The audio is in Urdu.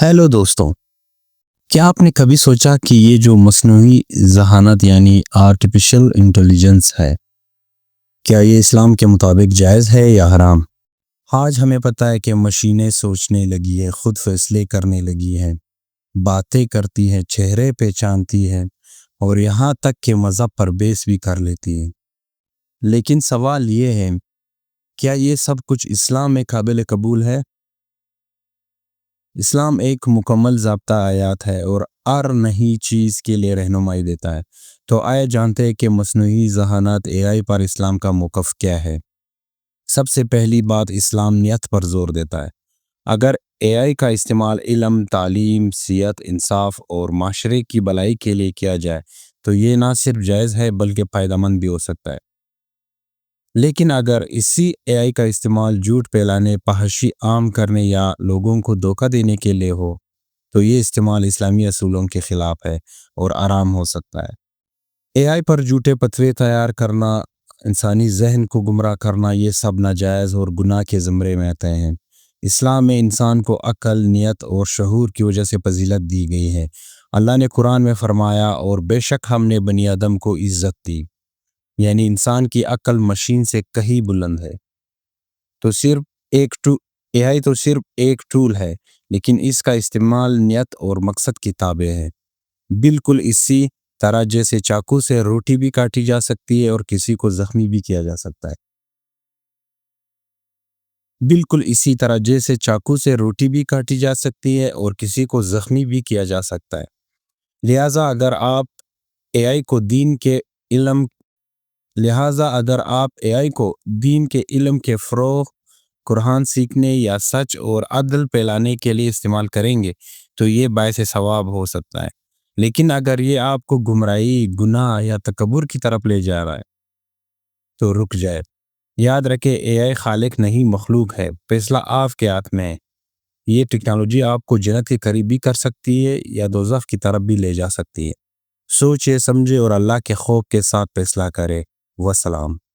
ہیلو دوستوں، کیا آپ نے کبھی سوچا کہ یہ جو مصنوعی ذہانت یعنی آرٹیفیشل انٹیلیجنس ہے، کیا یہ اسلام کے مطابق جائز ہے یا حرام؟ آج ہمیں پتہ ہے کہ مشینیں سوچنے لگی ہیں، خود فیصلے کرنے لگی ہیں، باتیں کرتی ہیں، چہرے پہچانتی ہیں اور یہاں تک کہ مذہب پر بیس بھی کر لیتی ہیں۔ لیکن سوال یہ ہے، کیا یہ سب کچھ اسلام میں قابل قبول ہے؟ اسلام ایک مکمل ضابطہ آیات ہے اور ہر نئی چیز کے لیے رہنمائی دیتا ہے۔ تو آئے جانتے ہیں کہ مصنوعی ذہانت AI پر اسلام کا موقف کیا ہے۔ سب سے پہلی بات، اسلام نیت پر زور دیتا ہے۔ اگر AI کا استعمال علم، تعلیم، صحت، انصاف اور معاشرے کی بھلائی کے لیے کیا جائے تو یہ نہ صرف جائز ہے بلکہ فائدہ مند بھی ہو سکتا ہے۔ لیکن اگر اسی AI کا استعمال جھوٹ پھیلانے، فحاشی عام کرنے یا لوگوں کو دھوکہ دینے کے لیے ہو تو یہ استعمال اسلامی اصولوں کے خلاف ہے اور حرام ہو سکتا ہے۔ AI پر جھوٹے فتوے تیار کرنا، انسانی ذہن کو گمراہ کرنا، یہ سب ناجائز اور گناہ کے زمرے میں آتے ہیں۔ اسلام میں انسان کو عقل، نیت اور شعور کی وجہ سے فضیلت دی گئی ہے۔ اللہ نے قرآن میں فرمایا، اور بے شک ہم نے بنی آدم کو عزت دی، یعنی انسان کی عقل مشین سے کہیں بلند ہے۔ تو AI تو صرف ایک ٹول ہے، لیکن اس کا استعمال نیت اور مقصد کی تابع ہے۔ بالکل اسی طرح جیسے چاقو سے روٹی بھی کاٹی جا سکتی ہے اور کسی کو زخمی بھی کیا جا سکتا ہے۔ بالکل اسی طرح جیسے چاقو سے روٹی بھی کاٹی جا سکتی ہے اور کسی کو زخمی بھی کیا جا سکتا ہے۔ لہٰذا اگر آپ AI کو دین کے علم کے فروغ، قرآن سیکھنے یا سچ اور عدل پھیلانے کے لیے استعمال کریں گے تو یہ باعث ثواب ہو سکتا ہے۔ لیکن اگر یہ آپ کو گمراہی، گناہ یا تکبر کی طرف لے جا رہا ہے تو رک جائے۔ یاد رکھیں، AI خالق نہیں، مخلوق ہے۔ فیصلہ آپ کے ہاتھ میں ہے۔ یہ ٹیکنالوجی آپ کو جنت کے قریب بھی کر سکتی ہے یا دوزخ کی طرف بھی لے جا سکتی ہے۔ سوچے، سمجھے اور اللہ کے خوف کے ساتھ فیصلہ کرے۔ والسلام۔